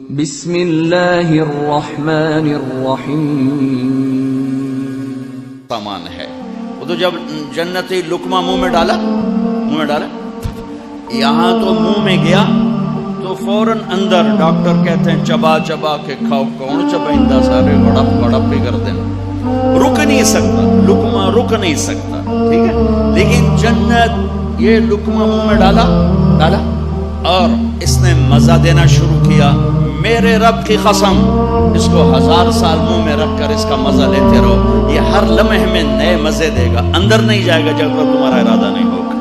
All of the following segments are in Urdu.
بسم اللہ الرحمن الرحیم. سامان ہے وہ تو جب جنتی لقمہ منہ میں ڈالا یہاں تو منہ میں گیا تو فوراً اندر ڈاکٹر کہتے ہیں چبا چبا کے کھاؤ. کون چبائندہ سارے گڑپ گڑپ پہ کر دیں. رک نہیں سکتا لقمہ رک نہیں سکتا. ٹھیک ہے لیکن جنت یہ لقمہ منہ میں ڈالا اور اس نے مزہ دینا شروع کیا. میرے رب کی قسم اس کو 1000 سال منہ میں رکھ کر اس کا مزہ لیتے رہو. یہ ہر لمحے میں نئے مزے دے گا. اندر نہیں جائے گا جب تک تمہارا ارادہ نہیں ہوگا.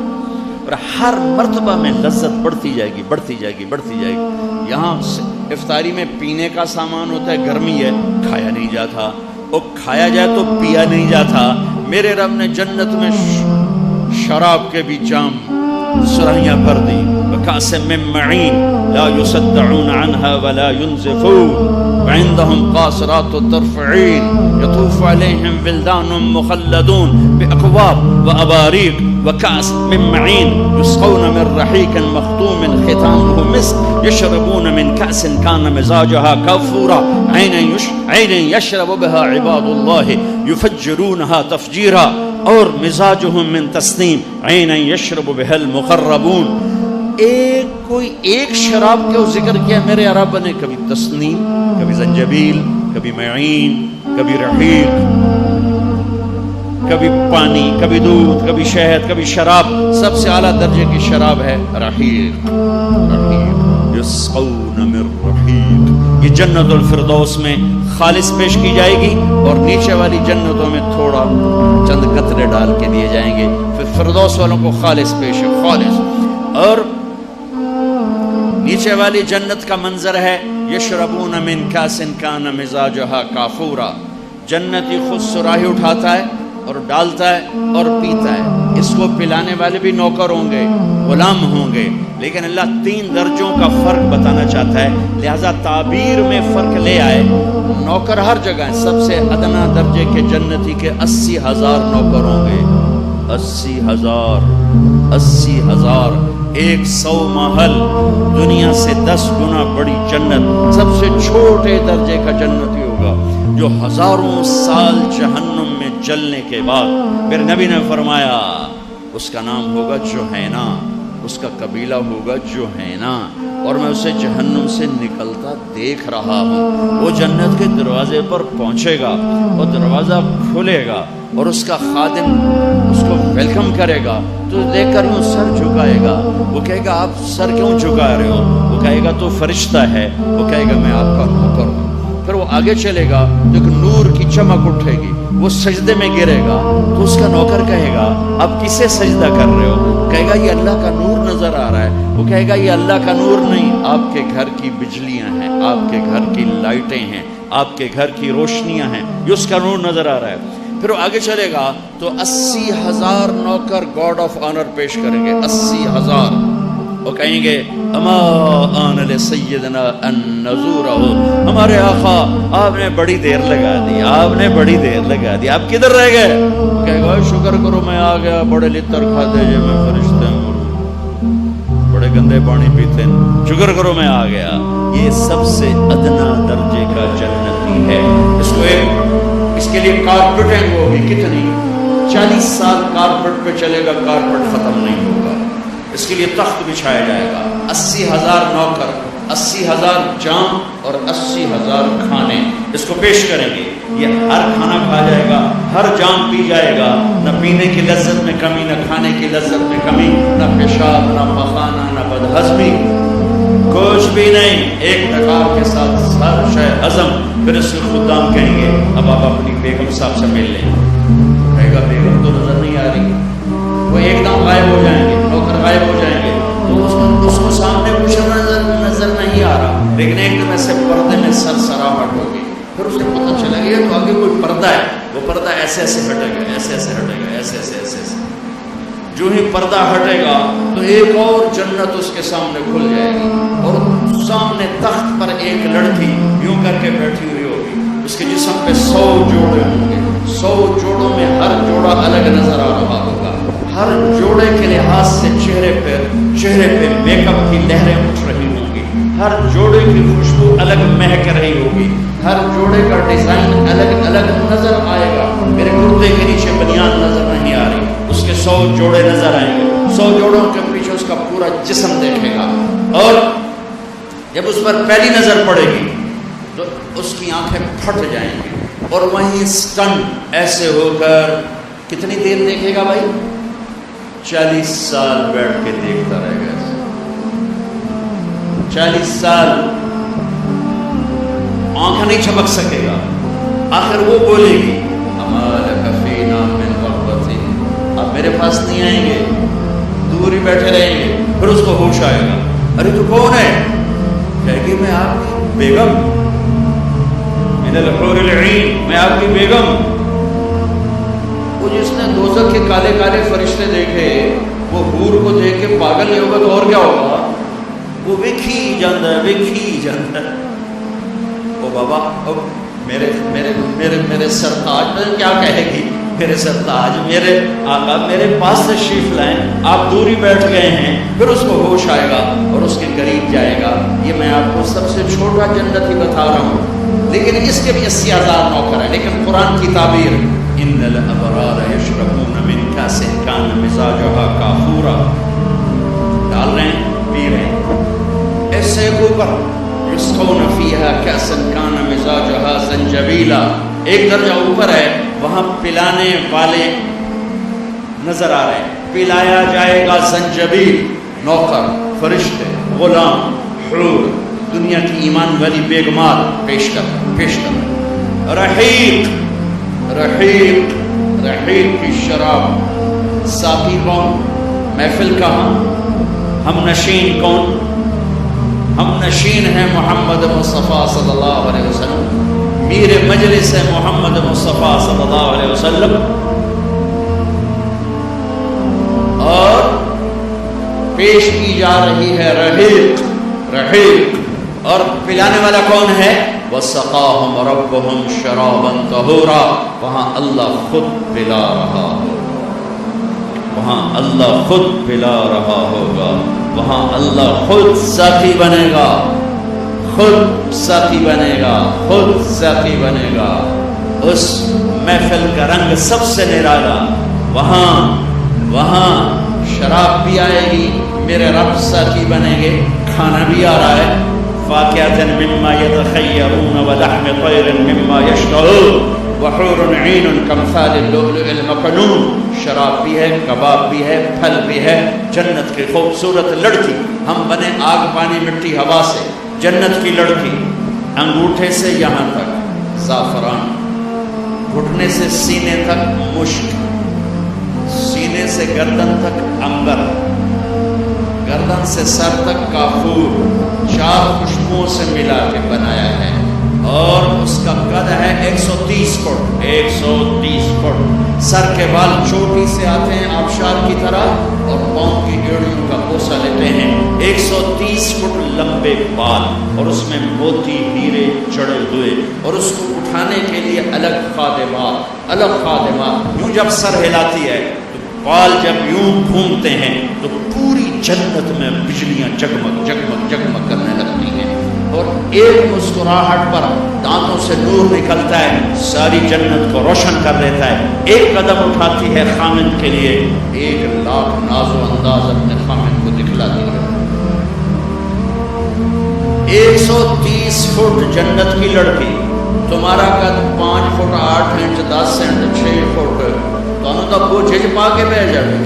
اور ہر مرتبہ میں لذت بڑھتی جائے گی. یہاں افطاری میں پینے کا سامان ہوتا ہے. گرمی ہے کھایا نہیں جاتا. وہ کھایا جائے تو پیا نہیں جاتا. میرے رب نے جنت میں شراب کے بھی جام سرائیاں بھر دی. وکأس من معین لا يصدعون عنها ولا ينزفون وعندهم قاصرات الطرف عین يطوف عليهم ولدان مخلدون بأكواب وأباريق وكأس من معين يسقون من رحيق مختوم ختامه مسك يشربون من كأس كان مزاجها كافورا عين يشرب بها عباد الله يفجرونها تفجيرا اور مزاجهم من تسنیم عینا یشرب بها المقربون. ایک شراب کا ذکر کیا میرے عرب نے. کبھی تسنیم, کبھی زنجبیل, کبھی معین, کبھی رحیق, کبھی پانی, کبھی دودھ, کبھی شہد, کبھی شراب. سب سے اعلیٰ درجے کی شراب ہے رحیق. یسقون من رحیق. یہ جنت الفردوس میں خالص پیش کی جائے گی اور نیچے والی جنتوں میں تھوڑا چند قطرے ڈال کے دیے جائیں گے. پھر فردوس والوں کو خالص پیش ہے, خالص. اور نیچے والی جنت کا منظر ہے یشربون من کاس کان مزاجها کافورا. جنتی خود سراہی اٹھاتا ہے اور ڈالتا ہے اور پیتا ہے. اس کو پلانے والے بھی نوکر ہوں گے, غلام ہوں گے. لیکن اللہ 3 درجوں کا فرق بتانا چاہتا ہے, لہذا تعبیر میں فرق لے آئے. نوکر ہر جگہ ہیں. سب سے ادنا درجے کے جنتی کے 80,000 نوکر ہوں گے. 80,000 100 محل. دنیا سے 10 گنا بڑی جنت. سب سے چھوٹے درجے کا جنتی ہوگا جو ہزاروں سال جہنم میں جلنے کے بعد پھر نبی نے فرمایا اس کا نام ہوگا جوہینا, اس کا قبیلہ ہوگا جوہینا, اور میں اسے جہنم سے نکلتا دیکھ رہا ہوں. وہ جنت کے دروازے پر پہنچے گا, وہ دروازہ کھلے گا اور اس کا خادم اس کو ویلکم کرے گا. تو دیکھ کر وہ سر جھکائے گا. وہ کہے گا آپ سر کیوں جھکا رہے ہو؟ وہ کہے گا تو فرشتہ ہے. وہ کہے گا میں آپ کا نوکر ہوں. پھر وہ آگے چلے گا تو ایک نور کی چمک اٹھے گی. وہ سجدے میں گرے گا تو اس کا نوکر کہے گا آپ کسے سجدہ کر رہے ہو؟ کہے گا یہ اللہ کا نور نظر آ رہا ہے. وہ کہے گا یہ اللہ کا نور نہیں, آپ کے گھر کی بجلیاں ہیں, آپ کے گھر کی لائٹیں ہیں, آپ کے گھر کی روشنیاں ہیں, یہ اس کا نور نظر آ رہا ہے. پھر وہ آگے چلے گا تو 80,000 نوکر گاڈ آف آنر پیش کریں گے. 80,000. وہ کہیں گے اما آن لسیدنا ان نزورہ, ہمارے آقا آپ نے بڑی دیر لگا دی, آپ کدھر رہ گئے؟ کہے گا شکر کرو میں آ گیا. بڑے لتر کھاتے جو میں فرشتے ہوں, بڑے گندے پانی پیتے ہیں, شکر کرو میں آ گیا. یہ سب سے ادنا درجے کا جنتی ہے. اس کے لیے کارپیٹنگ ہوگی. کتنی 40 سال کارپیٹ پہ چلے گا, کارپیٹ ختم نہیں ہوگا. اس کے لیے تخت بچھایا جائے گا. 80,000 نوکر, 80,000 جام اور 80,000 کھانے اس کو پیش کریں گے. یہ ہر کھانا کھا جائے گا, ہر جام پی جائے گا. نہ پینے کی لذت میں کمی, نہ کھانے کی لذت میں کمی, نہ پیشاب, نہ پخانا, نہ بدہضمی, کچھ بھی نہیں. ایک ڈکار کے ساتھ ہر شے ہضم. پھر اس کے خدام کہیں گے اب آپ اپنی بیگم صاحب سے مل لیں. کہے گا بیگم تو نظر نہیں آ رہی. وہ ایک دم غائب ہو جائیں گے, نوکر غائب ہو جائیں گے. تو اس کو سامنے کچھ نظر نہیں آ رہا, لیکن ایک دم ایسے پردے میں سرسراہٹ ہوگی. پھر اسے پتہ چلے گا تو آگے کوئی پردہ ہے. وہ پردہ ایسے ایسے ہٹے گا, ایسے ایسے ہٹے گا, ایسے ایسے ایسے ایسے. جو ہی پردہ ہٹے گا تو ایک اور جنت اس کے سامنے کھل جائے گی. اور سامنے تخت پر ایک لڑکی یوں کر کے بیٹھی ہوئی ہوگی. اس کے جسم پہ 100 جوڑے ہوں گے. 100 جوڑوں میں ہر جوڑا الگ نظر آ رہا ہوگا. ہر جوڑے کے لحاظ سے چہرے پہ میک اپ کی لہریں اٹھ رہی ہوں گی. ہر جوڑے کی خوشبو الگ مہک رہی ہوگی، ہر جوڑے کا ڈیزائن الگ الگ نظر آئے گا. میرے کرتے کے نیچے بنیان نظر نہیں آ رہی، اس کے 100 جوڑے نظر آئیں گے، 100 جوڑوں کے پیچھے اس کا پورا جسم دیکھے گا. اور جب اس پر پہلی نظر پڑے گی تو اس کی آنکھیں پھٹ جائیں گی، اور وہیں سٹن ایسے ہو کر کتنی دیر دیکھے گا بھائی؟ 40 سال بیٹھ کے دیکھتا رہے گا. 40 سال آنکھ نہیں چھپک سکے گا. آخر وہ بولے گی امالک فینا من غربتی، آپ میرے پاس نہیں آئیں گے، دور ہی بیٹھے رہیں گے. پھر اس کو ہوش آئے گا، ارے تو کون ہے؟ کہے گی میں آپ کی بیگم، من الحور العین، میں آپ کی بیگم. وہ جس نے دوزخ کے کالے کالے فرشتے دیکھے وہ حور کو دیکھ کے پاگل نہیں ہوگا تو اور کیا ہوگا؟ وہ ویکھی جاندہ ہے، ویکھی جاندہ ہے. او بابا میرے میرے میرے میرے سرتاج کیا کہے گی؟ میرے سرتاج، میرے آقا میرے پاس تشریف لائیں، آپ دوری بیٹھ گئے ہیں. پھر اس کو ہوش آئے گا اور اس کے قریب جائے گا. یہ میں آپ کو سب سے چھوٹا جنت ہی بتا رہا ہوں، لیکن اس کے بھی 80,000 نوکر ہیں. لیکن قرآن کی تعبیر ان الابرار یشربون من کاس کان مزاجها کافورا، ڈال رہے ہیں، پی رہے ہیں. ایسے اوپر یسقون فیہا کاسا کان مزاجها زنجبیلا، ایک درجہ اوپر ہے، وہاں پلانے والے نظر آ رہے ہیں. پلایا جائے گا زنجبیل، نوکر، فرشتے، غلام، حور، دنیا کی ایمان والی بیگمات پیش کر. رحیق، رحیق، رحیق کی شراب. ساقی کون؟ محفل کہاں؟ ہم نشین کون؟ ہم نشین ہیں محمد مصطفیٰ صلی اللہ علیہ وسلم. میر مجلس ہے محمد مصطفیٰ صلی اللہ علیہ وسلم. اور پیش کی جا رہی ہے رحیق، رحیق. اور پلانے والا کون ہے؟ وَسَقَاهُمْ رَبُّهُمْ شَرَابًا طَهُورًا. وہاں اللہ خود پلا رہا ہوگا، وہاں اللہ خود پلا رہا ہوگا، وہاں اللہ خود ساقی بنے گا، خود ساقی بنے گا، خود ساقی بنے گا. اس محفل کا رنگ سب سے نرالا. وہاں شراب بھی آئے گی، میرے رب ساقی بنیں گے، کھانا بھی آ رہا ہے. فاکہۃ مما یتخیرون ولحم طیر مما یشتہون وحور عین کامثال اللؤلؤ المکنون. شراب بھی ہے، کباب بھی ہے، پھل بھی ہے. جنت کی خوبصورت لڑکی، ہم بنے آگ پانی مٹی ہوا سے. جنت کی لڑکی، انگوٹھے سے یہاں تک زعفران، گھٹنے سے سینے تک مشک، سینے سے گردن تک عنبر، گردن سے سر تک کافور. 4 خوشبوؤں سے ملا کے بنایا ہے. اور اس کا قد ہے 130 فٹ، 130 فٹ. سر کے بال چوٹی سے آتے ہیں آبشار کی طرح اور پاؤں کی ایڑیوں کا بوسہ لیتے ہیں. 130 فٹ لمبے بال، اور اس میں موتی ہیرے چڑھے ہوئے، اور اس کو اٹھانے کے لیے الگ خادمات، الگ خادمات. یوں جب سر ہلاتی ہے تو بال جب یوں گھومتے ہیں تو پوری جنت میں بجلیاں جگمگ جگمگ جگمگ کرنے لگتی ہیں. اور ایک مسکراہٹ پر دانتوں سے نور نکلتا ہے، ساری جنت کو روشن کر دیتا ہے. ایک قدم اٹھاتی ہے خامد کے لیے، 1,00,000 ناز و انداز اپنے خامد کو دکھلاتی ہے. 130 فٹ جنت کی لڑکی، تمہارا قد 5 فٹ 8 انچ 10 انچ 6 فٹ، دونوں تو بوجھے پا کے بہ جائے.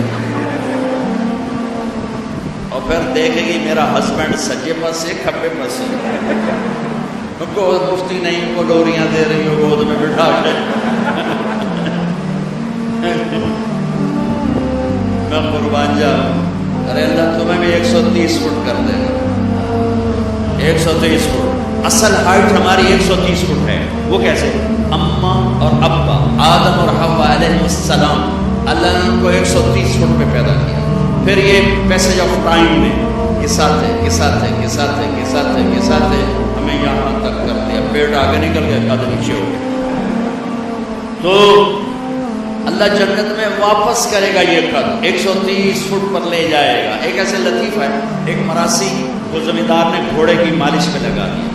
اور پھر دیکھے گی میرا ہسبینڈ سجے پاسے کھبے پاسے، ان کو مفتی نہیں، ان کو لوریاں دے رہی ہو گود میں بٹھا کے. میں قربان جاؤں، ارے اللہ تمہیں بھی 130 فٹ کر دے گا. 130 فٹ اصل ہائٹ ہماری 130 فٹ ہے. وہ کیسے؟ اماں اور ابا آدم اور حوا علیہ السلام، اللہ نے ان کو 130 فٹ پہ پیدا کیا. پھر یہ پیسج آف ٹائم میں گساتے گساتے گساتے گساتے گساتے ہمیں یہاں تک کر دیا. پیٹ آگے نکل گیا، قد نیچے ہو گیا. تو اللہ جنت میں واپس کرے گا یہ قد، 130 فٹ پر لے جائے گا. ایک ایسے لطیفہ ہے، ایک مراسی وہ زمیندار نے گھوڑے کی مالش پہ لگا دیا.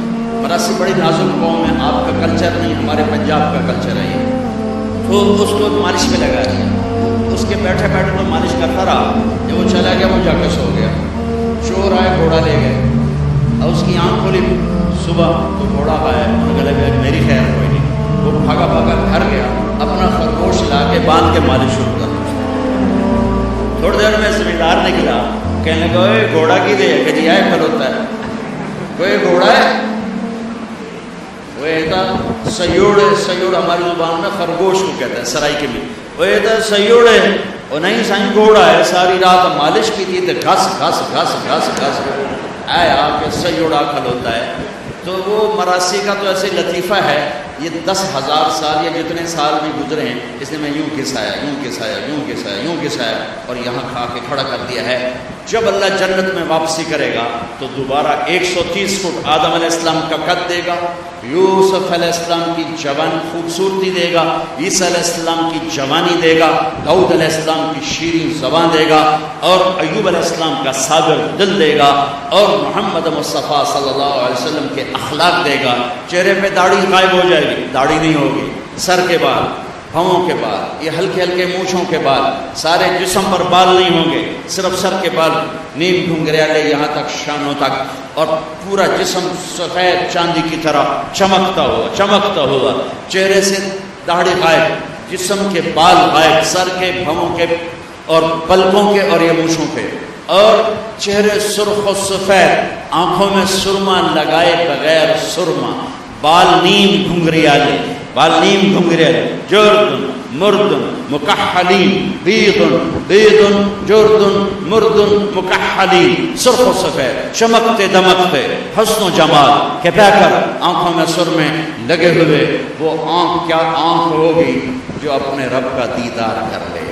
مراسی بڑی نازک قوم ہے, آپ کا کلچر نہیں, ہمارے پنجاب کا کلچر ہے یہ. تو اس کو مالش پہ لگا دیا. اس کے بیٹھے بیٹھے تو مالش کرتا رہا. جب وہ چلا گیا وہ جا کے سو گیا. چور آئے, گھوڑا لے گئے. اور اس کی آنکھ کھلی صبح تو گھوڑا آیا, انہوں نے لگا میری خیر کوئی نہیں. وہ بھاگا بھاگا گھر گیا, اپنا خرگوش لا کے باندھ کے مالش شروع کر. تھوڑی دیر میں زمیندار نکلا, کہنے لگا اے گھوڑا کی دے, کہ جی آئے کھلوتا ہے. کوئی گھوڑا ہے, وہ ایتا سیوڑ ہے. سیوڑ ہماری زبان میں خرگوش کو کہتے ہیں, سرائی کے میں. وہ ایتا سیوڑ ہے. وہ نہیں سائیں گھوڑا ہے. ساری رات مالش کی تھی تو گھس گھس گھس گھس گھس آئے آ کے سیوڑا کھلوتا ہے. تو وہ مراسی کا تو ایسے لطیفہ ہے, یہ 10,000 سال یا جتنے سال بھی گزرے ہیں, اس نے میں یوں گھسایا یوں گھسایا یوں گھسایا یوں گھسایا اور یہاں کھا کے کھڑا کر دیا ہے. جب اللہ جنت میں واپسی کرے گا تو دوبارہ 130 فٹ آدم علیہ السلام کا قد دے گا, یوسف علیہ السلام کی جوان خوبصورتی دے گا, عیسیٰ علیہ السلام کی جوانی دے گا, داؤد علیہ السلام کی شیریں زبان دے گا, اور ایوب علیہ السلام کا صابر دل دے گا, اور محمد مصطفیٰ صلی اللہ علیہ وسلم کے اخلاق دے گا. چہرے پہ داڑھی غائب ہو جائے گی, داڑھی نہیں ہوگی, سر کے بال, پاؤں کے بال, یہ ہلکے ہلکے مونچھوں کے بال, سارے جسم پر بال نہیں ہوں گے, صرف سر کے بال, نیم گھنگریالے یہاں تک شانوں تک, اور پورا جسم سفید چاندی کی طرح چمکتا ہوا. چہرے سے داڑھی غائب, جسم کے بال غائب, سر کے, بھووں کے اور پلکوں کے اور یہ مونچھوں کے, اور چہرے سرخ و سفید, آنکھوں میں سرما لگائے بغیر سرما, بال نیم گھنگریالے, جردن مردن مکحلین, بیضن جردن مردن مکحلین, سرخ و سفید, چمکتے دمکتے, حسن و جمال کے پہ کر آنکھوں میں سرمے لگے ہوئے. وہ آنکھ کیا آنکھ ہوگی جو اپنے رب کا دیدار کر لے.